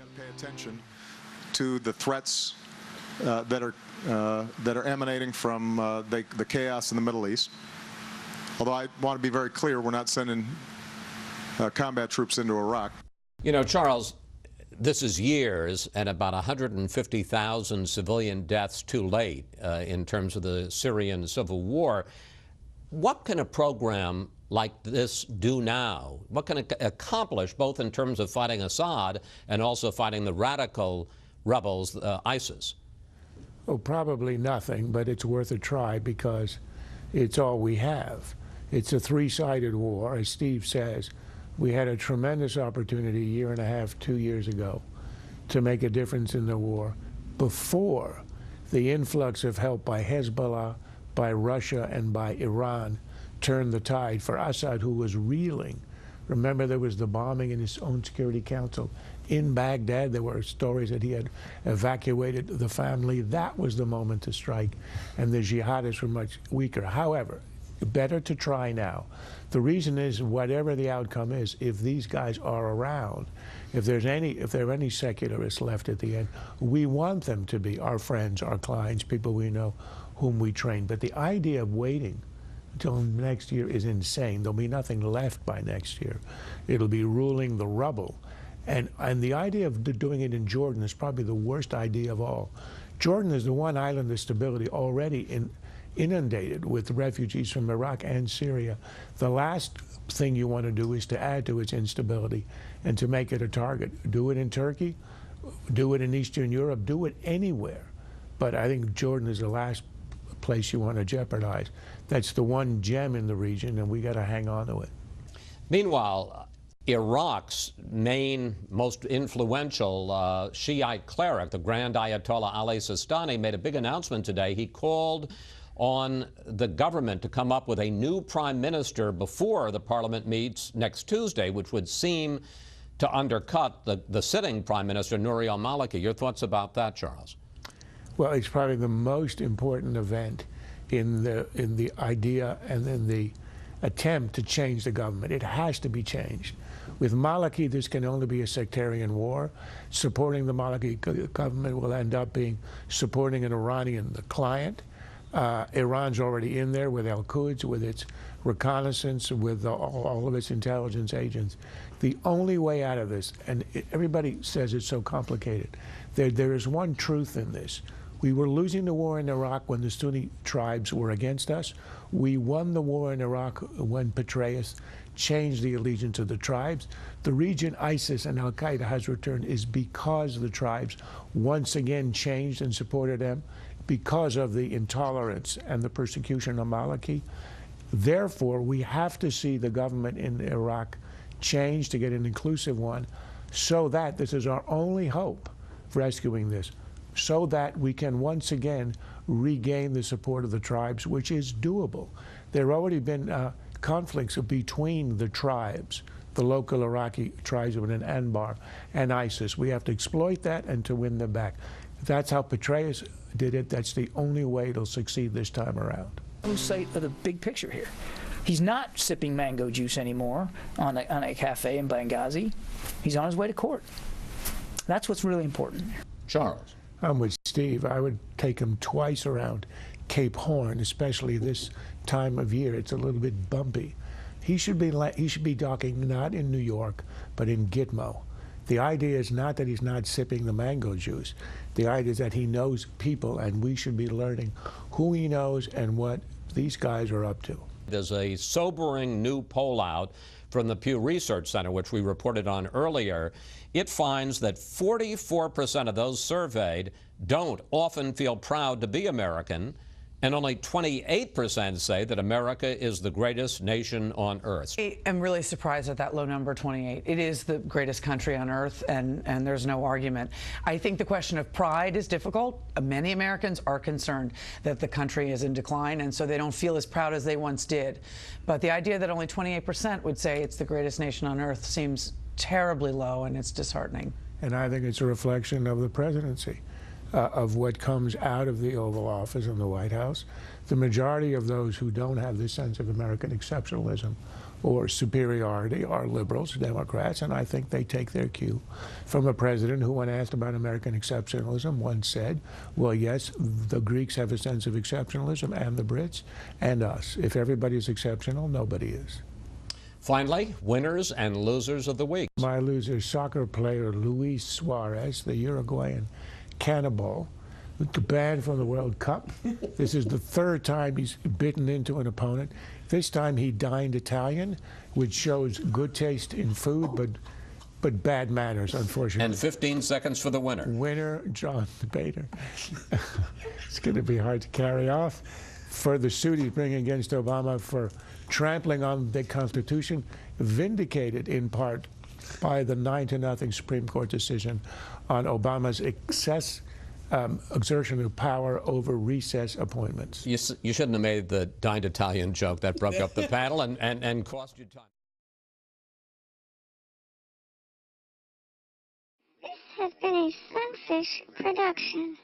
got to pay attention to the threats that are emanating from the chaos in the Middle East. Although I want to be very clear, we're not sending combat troops into Iraq. You know, Charles, this is years and about 150,000 civilian deaths too late in terms of the Syrian civil war. What can a program like this do now? What can it accomplish both in terms of fighting Assad and also fighting the radical rebels, ISIS? Oh, probably nothing, but it's worth a try because it's all we have. It's a three-sided war, as Steve says. We had a tremendous opportunity a year and a half, 2 years ago to make a difference in the war before the influx of help by Hezbollah, by Russia, and by Iran turned the tide for Assad, who was reeling. Remember, there was the bombing in his own Security Council in Baghdad. There were stories that he had evacuated the family. That was the moment to strike, and the jihadists were much weaker. However, better to try now. The reason is, whatever the outcome is, if these guys are around, if there are any secularists left at the end, we want them to be our friends, our clients, people we know, whom we train. But the idea of waiting until next year is insane. There'll be nothing left by next year. It'll be ruling the rubble. And the idea of doing it in Jordan is probably the worst idea of all. Jordan is the one island of stability already inundated with refugees from Iraq and Syria. The last thing you want to do is to add to its instability and to make it a target. Do it in Turkey, do it in Eastern Europe, do it anywhere. But I think Jordan is the last place you want to jeopardize. That's the one gem in the region, and we got to hang on to it. Meanwhile, Iraq's main, most influential Shiite cleric, the Grand Ayatollah Ali Sistani, made a big announcement today. He called on the government to come up with a new prime minister before the parliament meets next Tuesday, which would seem to undercut the sitting prime minister, Nouri al-Maliki. Your thoughts about that, Charles? Well, it's probably the most important event in the idea and in the attempt to change the government. It has to be changed. With Maliki, this can only be a sectarian war. Supporting the Maliki government will end up being supporting an Iranian, the client. Iran's already in there with al-Quds, with its reconnaissance, with all of its intelligence agents. The only way out of this, and everybody says it's so complicated, there is one truth in this. We were losing the war in Iraq when the Sunni tribes were against us. We won the war in Iraq when Petraeus changed the allegiance of the tribes. The region ISIS and al-Qaeda has returned is because the tribes once again changed and supported them, because of the intolerance and the persecution of Maliki. Therefore, we have to see the government in Iraq change to get an inclusive one, so that this is our only hope of rescuing this, so that we can once again regain the support of the tribes, which is doable. There have already been conflicts between the tribes, the local Iraqi tribesmen in Anbar and ISIS. We have to exploit that and to win them back. That's how Petraeus did it. That's the only way it'll succeed this time around. Lose sight of the big picture here. He's not sipping mango juice anymore on a cafe in Benghazi. He's on his way to court. That's what's really important. Charles. I'm with Steve. I would take him twice around Cape Horn, especially this time of year. It's a little bit bumpy. He should be docking not in New York, but in Gitmo. The idea is not that he's not sipping the mango juice. The idea is that he knows people, and we should be learning who he knows and what these guys are up to. There's a sobering new poll out from the Pew Research Center, which we reported on earlier. It finds that 44% of those surveyed don't often feel proud to be American, and only 28% say that America is the greatest nation on earth. I am really surprised at that low number, 28. It is the greatest country on earth, and there's no argument. I think the question of pride is difficult. Many Americans are concerned that the country is in decline, and so they don't feel as proud as they once did. But the idea that only 28% would say it's the greatest nation on earth seems terribly low, and it's disheartening. And I think it's a reflection of the presidency. Of what comes out of the Oval Office and the White House. The majority of those who don't have this sense of American exceptionalism or superiority are liberals, Democrats, and I think they take their cue from a president who, when asked about American exceptionalism, once said, well, yes, the Greeks have a sense of exceptionalism, and the Brits, and us. If everybody's exceptional, nobody is. Finally, winners and losers of the week. My loser, soccer player Luis Suarez, the Uruguayan cannibal, banned from the World Cup. This is the third time he's bitten into an opponent. This time he dined Italian, which shows good taste in food, but bad manners, unfortunately. And 15 seconds for the winner. Winner, John Bader. It's going to be hard to carry off. For the suit he's bringing against Obama for trampling on the Constitution, vindicated in part by the 9-0 Supreme Court decision on Obama's exertion of power over recess appointments. You shouldn't have made the dined Italian joke. That broke up the panel and cost you time. This has been a Sunfish production.